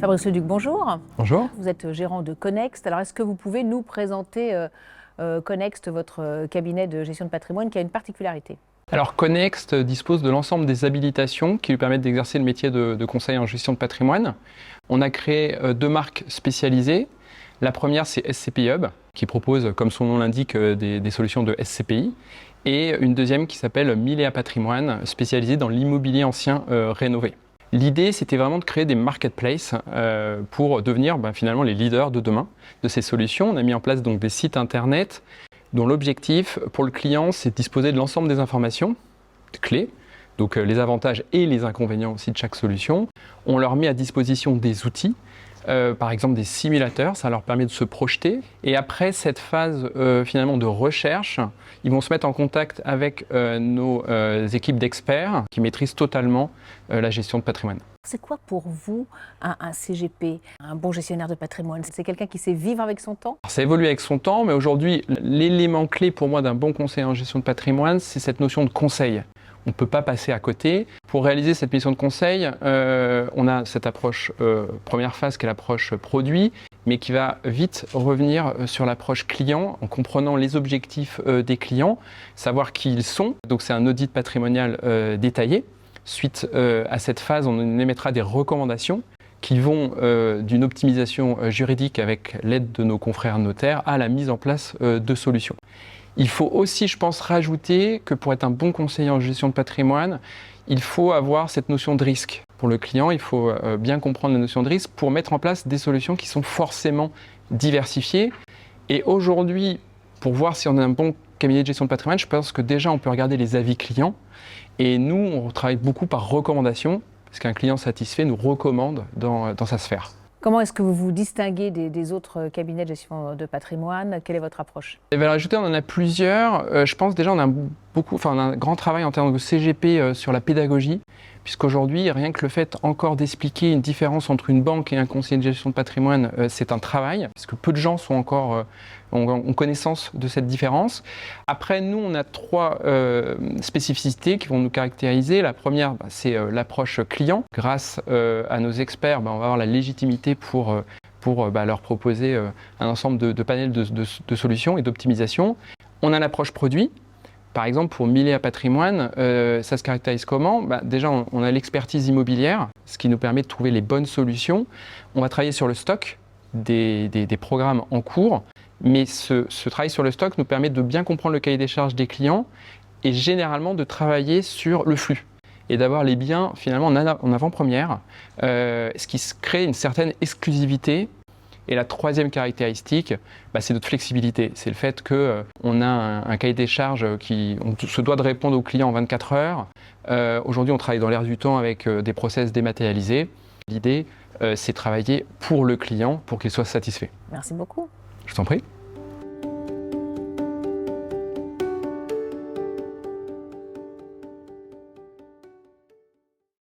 Fabrice Leduc, bonjour. Bonjour. Vous êtes gérant de Connext. Alors, est-ce que vous pouvez nous présenter Connext, votre cabinet de gestion de patrimoine, qui a une particularité? Alors Connext dispose de l'ensemble des habilitations qui lui permettent d'exercer le métier de conseil en gestion de patrimoine. On a créé deux marques spécialisées. La première, c'est SCPI Hub, qui propose, comme son nom l'indique, des solutions de SCPI. Et une deuxième qui s'appelle Milléa Patrimoine, spécialisée dans l'immobilier ancien rénové. L'idée, c'était vraiment de créer des marketplaces pour devenir finalement les leaders de demain de ces solutions. On a mis en place donc des sites internet dont l'objectif pour le client, c'est de disposer de l'ensemble des informations clés, donc les avantages et les inconvénients aussi de chaque solution. On leur met à disposition des outils, par exemple des simulateurs, ça leur permet de se projeter. Et après cette phase finalement de recherche, ils vont se mettre en contact avec nos équipes d'experts qui maîtrisent totalement la gestion de patrimoine. C'est quoi pour vous un CGP, un bon gestionnaire de patrimoine? C'est quelqu'un qui sait vivre avec son temps? Ça évolue avec son temps, mais aujourd'hui, l'élément clé pour moi d'un bon conseiller en gestion de patrimoine, c'est cette notion de conseil. On ne peut pas passer à côté. Pour réaliser cette mission de conseil, on a cette approche première phase qui est l'approche produit, mais qui va vite revenir sur l'approche client en comprenant les objectifs des clients, savoir qui ils sont. Donc c'est un audit patrimonial détaillé. Suite à cette phase, on émettra des recommandations qui vont d'une optimisation juridique avec l'aide de nos confrères notaires à la mise en place de solutions. Il faut aussi, je pense, rajouter que pour être un bon conseiller en gestion de patrimoine, il faut avoir cette notion de risque. Pour le client, il faut bien comprendre la notion de risque pour mettre en place des solutions qui sont forcément diversifiées. Et aujourd'hui, pour voir si on a un bon cabinet de gestion de patrimoine, je pense que déjà on peut regarder les avis clients. Et nous, on travaille beaucoup par recommandation, parce qu'un client satisfait nous recommande dans sa sphère. Comment est-ce que vous vous distinguez des autres cabinets de gestion de patrimoine? Quelle est votre approche? Les valeurs ajoutées, on en a plusieurs. Je pense déjà on a un grand travail en termes de CGP sur la pédagogie, puisqu'aujourd'hui, rien que le fait encore d'expliquer une différence entre une banque et un conseiller de gestion de patrimoine, c'est un travail, parce que peu de gens sont encore ont connaissance de cette différence. Après, nous, on a trois spécificités qui vont nous caractériser. La première, c'est l'approche client. Grâce à nos experts, on va avoir la légitimité pour leur proposer un ensemble de panels de solutions et d'optimisation. On a l'approche produit. Par exemple, pour Milléa Patrimoine, ça se caractérise comment? Déjà, on a l'expertise immobilière, ce qui nous permet de trouver les bonnes solutions. On va travailler sur le stock des programmes en cours, mais ce travail sur le stock nous permet de bien comprendre le cahier des charges des clients et généralement de travailler sur le flux et d'avoir les biens finalement en avant-première, ce qui crée une certaine exclusivité. Et la troisième caractéristique, c'est notre flexibilité. C'est le fait qu'on a un cahier des charges on se doit de répondre aux clients en 24 heures. Aujourd'hui, on travaille dans l'air du temps avec des process dématérialisés. L'idée, c'est de travailler pour le client, pour qu'il soit satisfait. Merci beaucoup. Je t'en prie.